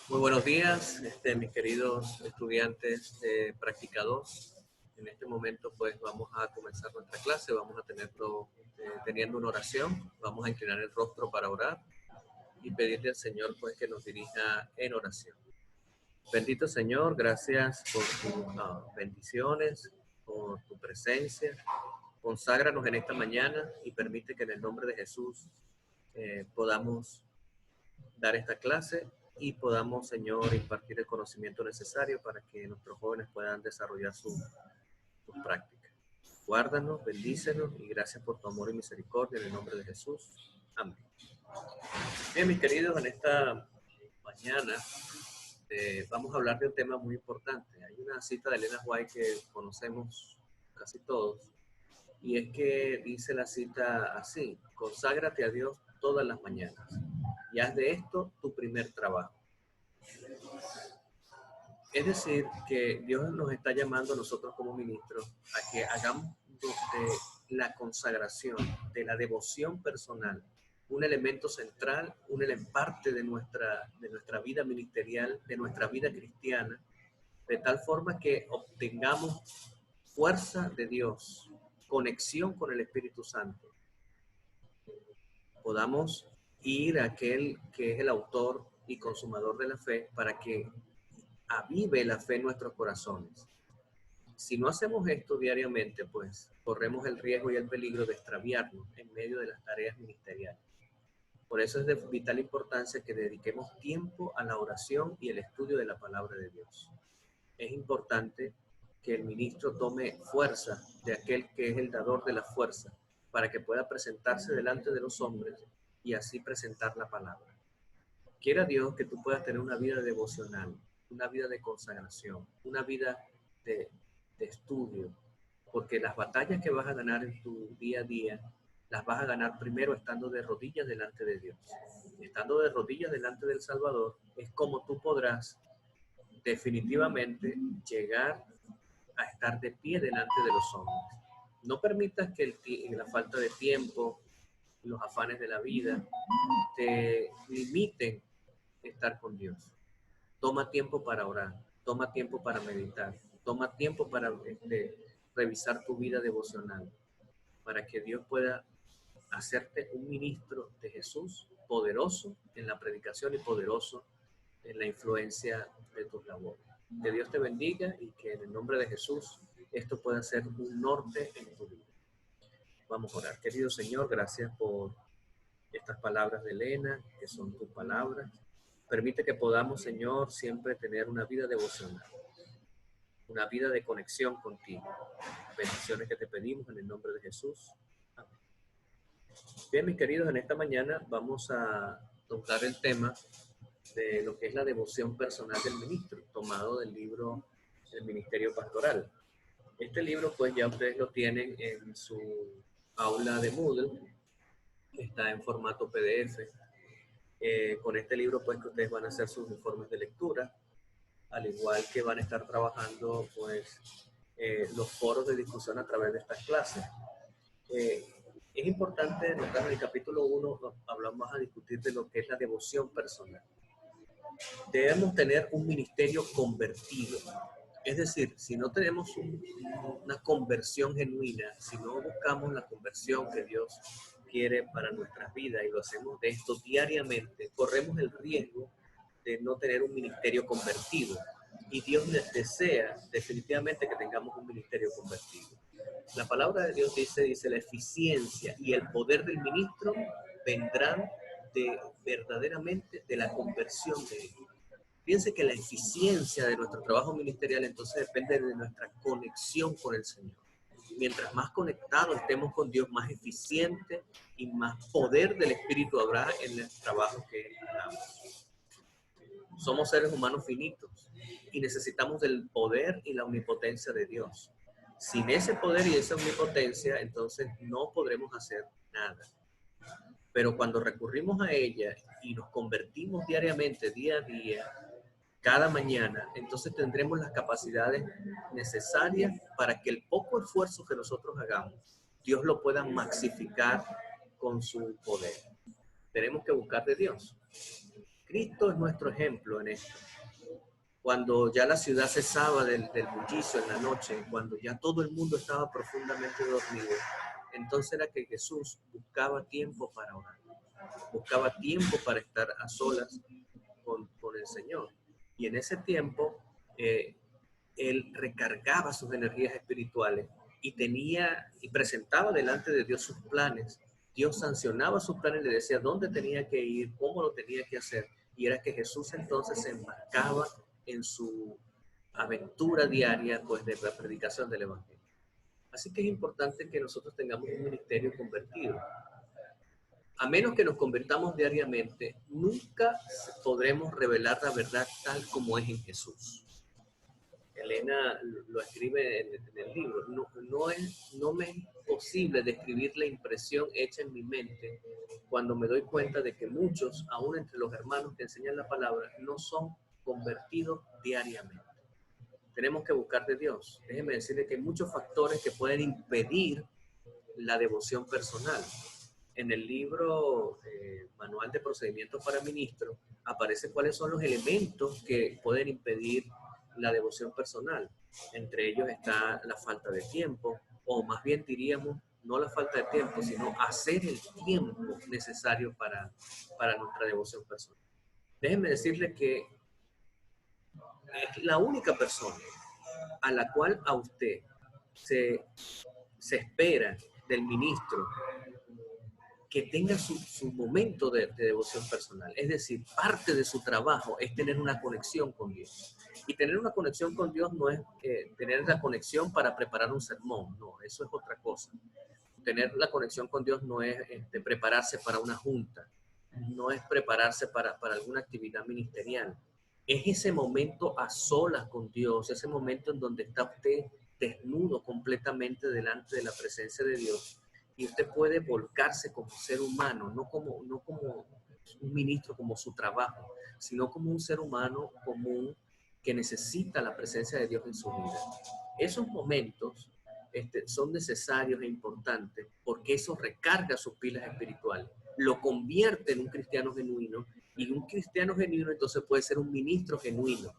Muy buenos días, mis queridos estudiantes de Práctica 2. En este momento, pues, vamos a comenzar nuestra clase. Vamos a tenerlo teniendo una oración. Vamos a inclinar el rostro para orar y pedirle al Señor, pues, que nos dirija en oración. Bendito Señor, gracias por tus bendiciones, por tu presencia. Conságranos en esta mañana y permite que en el nombre de Jesús podamos dar esta clase y podamos, Señor, impartir el conocimiento necesario para que nuestros jóvenes puedan desarrollar sus prácticas. Guárdanos, bendícenos y gracias por tu amor y misericordia en el nombre de Jesús. Amén. Bien, mis queridos, en esta mañana vamos a hablar de un tema muy importante. Hay una cita de Elena White que conocemos casi todos y es que dice la cita así: conságrate a Dios todas las mañanas y haz de esto tu primer trabajo. Es decir, que Dios nos está llamando a nosotros como ministros a que hagamos de la consagración, de la devoción personal, un elemento central, parte de nuestra vida ministerial, de nuestra vida cristiana, de tal forma que obtengamos fuerza de Dios, conexión con el Espíritu Santo. Podamos ir a aquel que es el autor y consumador de la fe para que avive la fe en nuestros corazones. Si no hacemos esto diariamente, pues corremos el riesgo y el peligro de extraviarnos en medio de las tareas ministeriales. Por eso es de vital importancia que dediquemos tiempo a la oración y el estudio de la palabra de Dios. Es importante que el ministro tome fuerza de aquel que es el dador de la fuerza para que pueda presentarse delante de los hombres y así presentar la palabra. Quiera Dios que tú puedas tener una vida devocional, una vida de consagración, una vida de estudio, porque las batallas que vas a ganar en tu día a día, las vas a ganar primero estando de rodillas delante de Dios. Estando de rodillas delante del Salvador, es como tú podrás definitivamente llegar a estar de pie delante de los hombres. No permitas que la falta de tiempo, los afanes de la vida, te limiten estar con Dios. Toma tiempo para orar, toma tiempo para meditar, toma tiempo para revisar tu vida devocional, para que Dios pueda hacerte un ministro de Jesús, poderoso en la predicación y poderoso en la influencia de tus labores. Que Dios te bendiga y que en el nombre de Jesús esto pueda ser un norte en tu vida. Vamos a orar. Querido Señor, gracias por estas palabras de Elena, que son tus palabras. Permite que podamos, Señor, siempre tener una vida devocional, una vida de conexión contigo. Bendiciones que te pedimos en el nombre de Jesús. Amén. Bien, mis queridos, en esta mañana vamos a tocar el tema de lo que es la devoción personal del ministro, tomado del libro El Ministerio Pastoral. Este libro, pues ya ustedes lo tienen en su aula de Moodle, está en formato PDF. Con este libro, pues, que ustedes van a hacer sus informes de lectura, al igual que van a estar trabajando, pues, los foros de discusión a través de estas clases. Es importante notar en el capítulo 1, hablamos a discutir de lo que es la devoción personal. Debemos tener un ministerio convertido. Es decir, si no tenemos una conversión genuina, si no buscamos la conversión que Dios quiere para nuestras vidas y lo hacemos de esto diariamente, corremos el riesgo de no tener un ministerio convertido. Y Dios desea definitivamente que tengamos un ministerio convertido. La palabra de Dios dice la eficiencia y el poder del ministro vendrán verdaderamente de la conversión de ellos. Fíjense que la eficiencia de nuestro trabajo ministerial entonces depende de nuestra conexión con el Señor. Mientras más conectados estemos con Dios, más eficiente y más poder del Espíritu habrá en el trabajo que hagamos. Somos seres humanos finitos y necesitamos del poder y la omnipotencia de Dios. Sin ese poder y esa omnipotencia, entonces no podremos hacer nada. Pero cuando recurrimos a ella y nos convertimos diariamente, día a día, cada mañana, entonces tendremos las capacidades necesarias para que el poco esfuerzo que nosotros hagamos, Dios lo pueda maxificar con su poder. Tenemos que buscar de Dios. Cristo es nuestro ejemplo en esto. Cuando ya la ciudad cesaba del bullicio en la noche, cuando ya todo el mundo estaba profundamente dormido, entonces era que Jesús buscaba tiempo para orar, buscaba tiempo para estar a solas con el Señor. Y en ese tiempo, él recargaba sus energías espirituales y presentaba delante de Dios sus planes. Dios sancionaba sus planes, le decía dónde tenía que ir, cómo lo tenía que hacer. Y era que Jesús entonces se embarcaba en su aventura diaria, pues, de la predicación del Evangelio. Así que es importante que nosotros tengamos un ministerio convertido. A menos que nos convertamos diariamente, nunca podremos revelar la verdad tal como es en Jesús. Elena lo escribe en el libro. No me es posible describir la impresión hecha en mi mente cuando me doy cuenta de que muchos, aún entre los hermanos que enseñan la palabra, no son convertidos diariamente. Tenemos que buscar de Dios. Déjenme decirle que hay muchos factores que pueden impedir la devoción personal. En el libro Manual de Procedimientos para Ministros aparece cuáles son los elementos que pueden impedir la devoción personal. Entre ellos está la falta de tiempo, o más bien diríamos, no la falta de tiempo, sino hacer el tiempo necesario para nuestra devoción personal. Déjenme decirles que es la única persona a la cual a usted se espera del ministro que tenga su momento de devoción personal. Es decir, parte de su trabajo es tener una conexión con Dios. Y tener una conexión con Dios no es tener la conexión para preparar un sermón, no, eso es otra cosa. Tener la conexión con Dios no es prepararse para una junta, no es prepararse para alguna actividad ministerial. Es ese momento a solas con Dios, ese momento en donde está usted desnudo completamente delante de la presencia de Dios y usted puede volcarse como ser humano, no como un ministro, como su trabajo, sino como un ser humano común que necesita la presencia de Dios en su vida. Esos momentos son necesarios e importantes porque eso recarga sus pilas espirituales, lo convierte en un cristiano genuino y un cristiano genuino entonces puede ser un ministro genuino.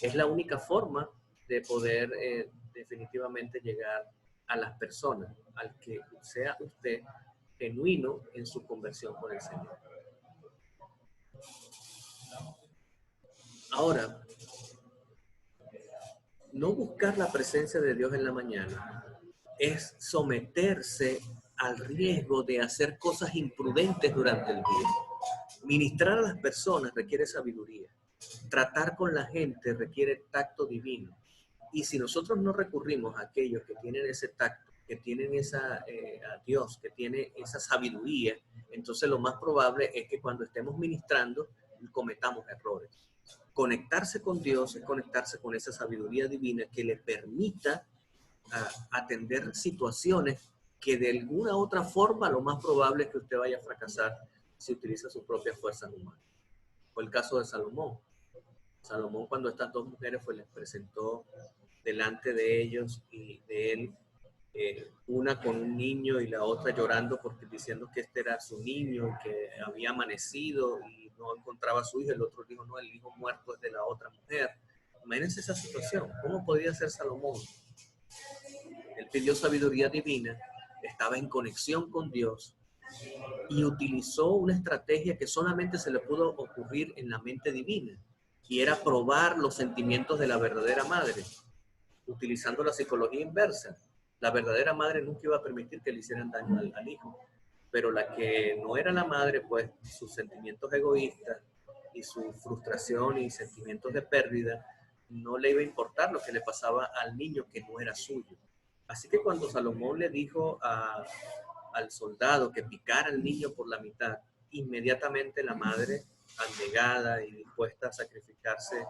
Es la única forma de poder definitivamente llegar a las personas, al que sea usted genuino en su conversión con el Señor. Ahora, no buscar la presencia de Dios en la mañana es someterse al riesgo de hacer cosas imprudentes durante el día. Ministrar a las personas requiere sabiduría. Tratar con la gente requiere tacto divino. Y si nosotros no recurrimos a aquellos que tienen ese tacto, que tienen a Dios, que tiene esa sabiduría, entonces lo más probable es que cuando estemos ministrando cometamos errores. Conectarse con Dios es conectarse con esa sabiduría divina que le permita atender situaciones que de alguna otra forma lo más probable es que usted vaya a fracasar si utiliza sus propias fuerzas humanas. Fue el caso de Salomón. Salomón, cuando estas dos mujeres les presentó delante de ellos y de él, una con un niño y la otra llorando porque diciendo que este era su niño y que había amanecido y no encontraba a su hijo, el otro dijo, no, el hijo muerto es de la otra mujer. Imagínense esa situación. ¿Cómo podía ser Salomón? Él pidió sabiduría divina, estaba en conexión con Dios y utilizó una estrategia que solamente se le pudo ocurrir en la mente divina, y era probar los sentimientos de la verdadera madre, utilizando la psicología inversa. La verdadera madre nunca iba a permitir que le hicieran daño al hijo, pero la que no era la madre, pues sus sentimientos egoístas y su frustración y sentimientos de pérdida, no le iba a importar lo que le pasaba al niño que no era suyo. Así que cuando Salomón le dijo al soldado que picara al niño por la mitad, inmediatamente la madre, abnegada y dispuesta a sacrificarse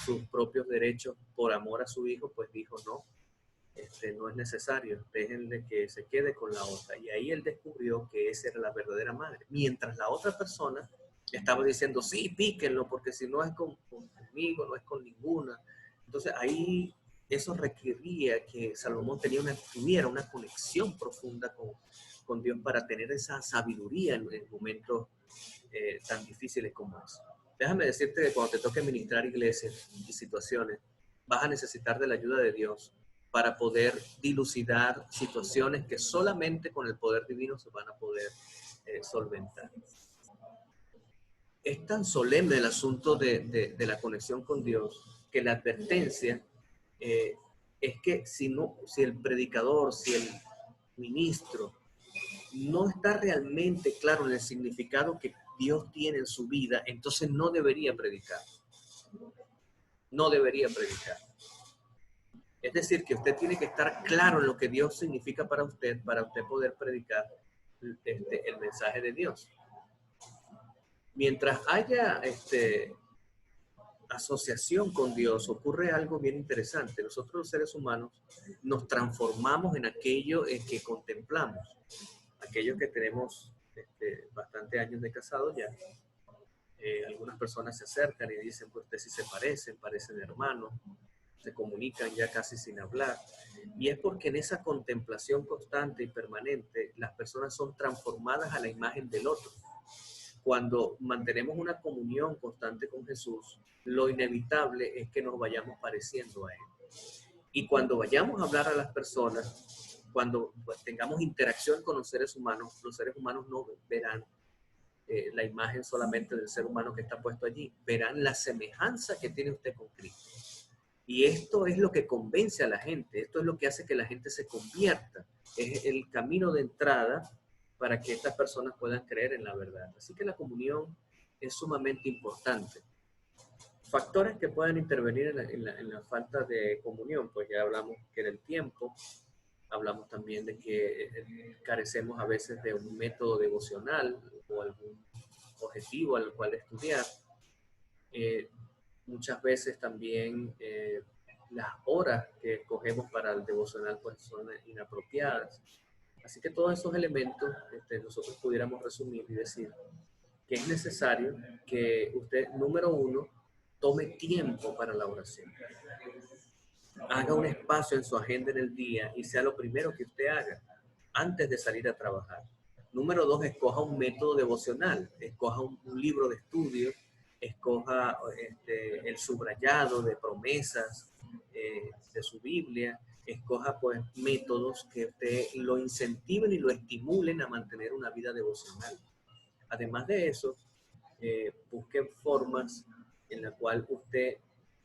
sus propios derechos por amor a su hijo, pues dijo no, no es necesario, déjenle que se quede con la otra. Y ahí él descubrió que esa era la verdadera madre. Mientras la otra persona estaba diciendo, sí, píquenlo, porque si no es conmigo, no es con ninguna. Entonces ahí eso requería que Salomón tuviera una conexión profunda con Dios para tener esa sabiduría en momentos tan difíciles como eso. Déjame decirte que cuando te toque ministrar iglesias y situaciones, vas a necesitar de la ayuda de Dios para poder dilucidar situaciones que solamente con el poder divino se van a poder solventar. Es tan solemne el asunto de la conexión con Dios que la advertencia eh, es que si el predicador, si el ministro no está realmente claro en el significado que Dios tiene en su vida, entonces no debería predicar. No debería predicar. Es decir, que usted tiene que estar claro en lo que Dios significa para usted poder predicar el mensaje de Dios. Mientras haya asociación con Dios, ocurre algo bien interesante. Nosotros los seres humanos nos transformamos en aquello que contemplamos. Aquellos que tenemos bastante años de casados ya, algunas personas se acercan y dicen, pues ustedes sí se parecen hermanos, se comunican ya casi sin hablar. Y es porque en esa contemplación constante y permanente, las personas son transformadas a la imagen del otro. Cuando mantenemos una comunión constante con Jesús, lo inevitable es que nos vayamos pareciendo a Él. Y cuando vayamos a hablar a las personas, cuando pues, tengamos interacción con los seres humanos no verán la imagen solamente del ser humano que está puesto allí, verán la semejanza que tiene usted con Cristo. Y esto es lo que convence a la gente, esto es lo que hace que la gente se convierta, es el camino de entrada para que estas personas puedan creer en la verdad. Así que la comunión es sumamente importante. Factores que pueden intervenir en la falta de comunión, pues ya hablamos que era el tiempo, hablamos también de que carecemos a veces de un método devocional o algún objetivo al cual estudiar. Muchas veces también las horas que escogemos para el devocional pues son inapropiadas. Así que todos esos elementos nosotros pudiéramos resumir y decir que es necesario que usted, número uno, tome tiempo para la oración. Haga un espacio en su agenda en el día y sea lo primero que usted haga antes de salir a trabajar. Número dos, escoja un método devocional, escoja un libro de estudio, escoja el subrayado de promesas de su Biblia, escoja pues métodos que usted lo incentiven y lo estimulen a mantener una vida devocional. Además de eso, busque formas en la cual usted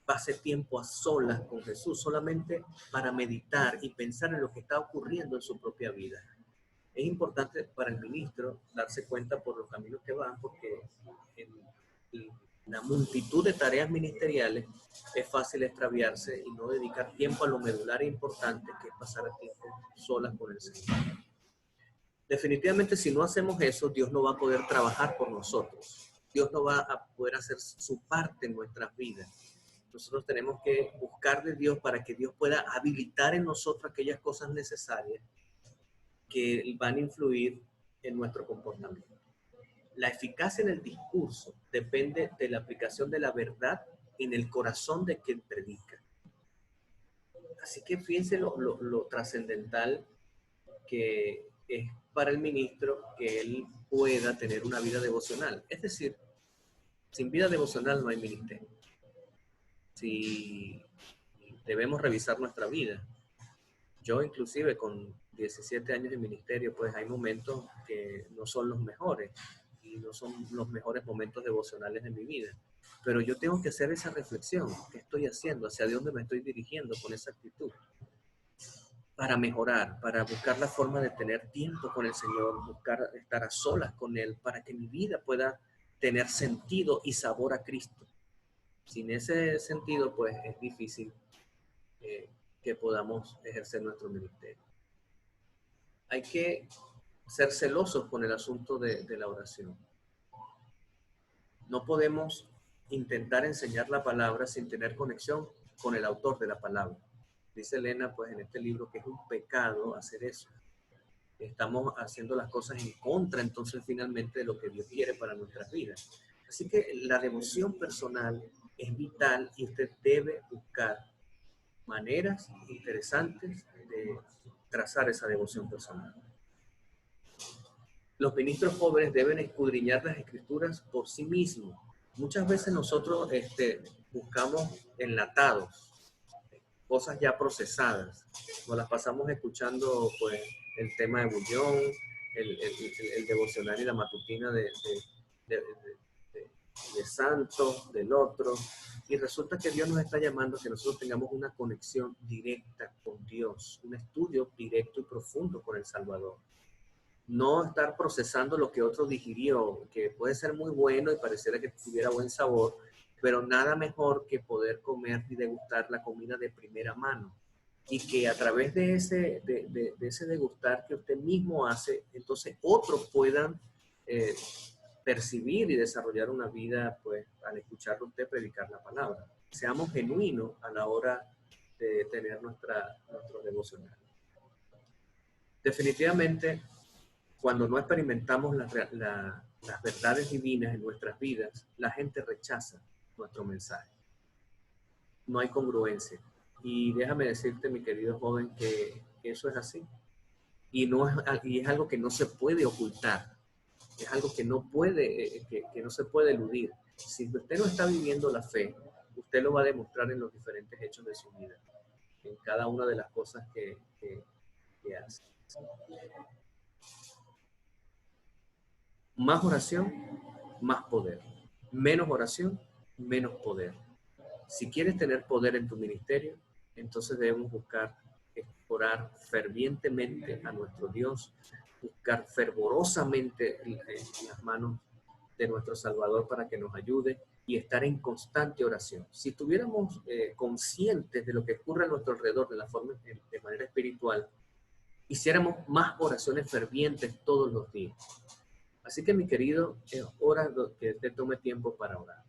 pase tiempo a solas con Jesús, solamente para meditar y pensar en lo que está ocurriendo en su propia vida. Es importante para el ministro darse cuenta por los caminos que van, porque en la multitud de tareas ministeriales es fácil extraviarse y no dedicar tiempo a lo medular e importante, que es pasar tiempo solas con el Señor. Definitivamente, si no hacemos eso, Dios no va a poder trabajar por nosotros. Dios no va a poder hacer su parte en nuestras vidas. Nosotros tenemos que buscar de Dios para que Dios pueda habilitar en nosotros aquellas cosas necesarias que van a influir en nuestro comportamiento. La eficacia en el discurso depende de la aplicación de la verdad en el corazón de quien predica. Así que fíjense lo trascendental que es para el ministro que él pueda tener una vida devocional. Es decir, sin vida devocional no hay ministerio. Si debemos revisar nuestra vida. Yo inclusive con 17 años de ministerio, pues hay momentos que no son los mejores y no son los mejores momentos devocionales de mi vida. Pero yo tengo que hacer esa reflexión. ¿Qué estoy haciendo? ¿Hacia dónde me estoy dirigiendo con esa actitud? Para mejorar, para buscar la forma de tener tiempo con el Señor, buscar estar a solas con Él, para que mi vida pueda tener sentido y sabor a Cristo. Sin ese sentido, pues es difícil que podamos ejercer nuestro ministerio. Hay que ser celosos con el asunto de la oración. No podemos intentar enseñar la palabra sin tener conexión con el autor de la palabra. Dice Elena, pues en este libro, que es un pecado hacer eso. Estamos haciendo las cosas en contra, entonces, finalmente, de lo que Dios quiere para nuestras vidas. Así que la devoción personal es vital y usted debe buscar maneras interesantes de trazar esa devoción personal. Los ministros jóvenes deben escudriñar las escrituras por sí mismos. Muchas veces nosotros buscamos enlatados, cosas ya procesadas. Nos las pasamos escuchando pues el tema de Bullón, el devocional y la matutina de, de, de Santos, del otro. Y resulta que Dios nos está llamando a que nosotros tengamos una conexión directa con Dios, un estudio directo y profundo con el Salvador. No estar procesando lo que otro digirió, que puede ser muy bueno y pareciera que tuviera buen sabor, pero nada mejor que poder comer y degustar la comida de primera mano. Y que a través de ese degustar que usted mismo hace, entonces otros puedan eh, percibir y desarrollar una vida, pues, al escucharlo usted predicar la palabra. Seamos genuinos a la hora de tener nuestro devocional. Definitivamente, cuando no experimentamos las verdades divinas en nuestras vidas, la gente rechaza nuestro mensaje. No hay congruencia. Y déjame decirte, mi querido joven, que eso es así. Y es algo que no se puede ocultar. Es algo que no puede, que no se puede eludir. Si usted no está viviendo la fe, usted lo va a demostrar en los diferentes hechos de su vida, en cada una de las cosas que hace. Más oración, más poder. Menos oración, menos poder. Si quieres tener poder en tu ministerio, entonces debemos buscar orar fervientemente a nuestro Dios, buscar fervorosamente en las manos de nuestro Salvador para que nos ayude y estar en constante oración. Si estuviéramos conscientes de lo que ocurre a nuestro alrededor de manera espiritual, hiciéramos más oraciones fervientes todos los días. Así que, mi querido, es hora que te tome tiempo para orar.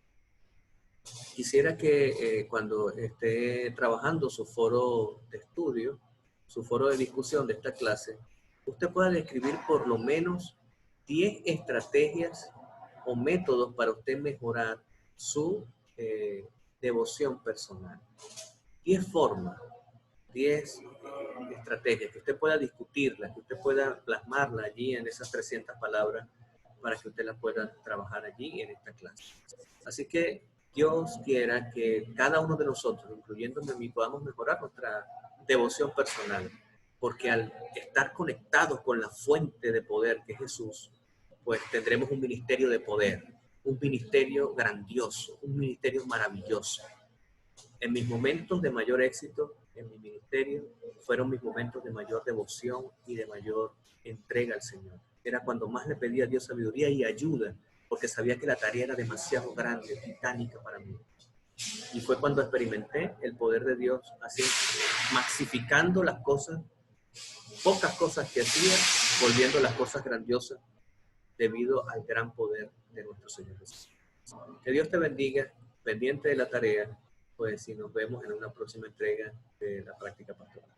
Quisiera que cuando esté trabajando su foro de estudio, su foro de discusión de esta clase, usted pueda describir por lo menos 10 estrategias o métodos para usted mejorar su devoción personal. 10 formas, 10 estrategias que usted pueda discutirlas, que usted pueda plasmarla allí en esas 300 palabras para que usted las pueda trabajar allí en esta clase. Así que Dios quiera que cada uno de nosotros, incluyéndome a mí, podamos mejorar nuestra devoción personal, porque al estar conectados con la fuente de poder que es Jesús, pues tendremos un ministerio de poder, un ministerio grandioso, un ministerio maravilloso. En mis momentos de mayor éxito en mi ministerio fueron mis momentos de mayor devoción y de mayor entrega al Señor. Era cuando más le pedía a Dios sabiduría y ayuda, porque sabía que la tarea era demasiado grande, titánica para mí. Y fue cuando experimenté el poder de Dios, así maxificando las cosas, pocas cosas que hacía, volviendo las cosas grandiosas debido al gran poder de nuestro Señor Jesús. Que Dios te bendiga, pendiente de la tarea, pues si nos vemos en una próxima entrega de la práctica pastoral.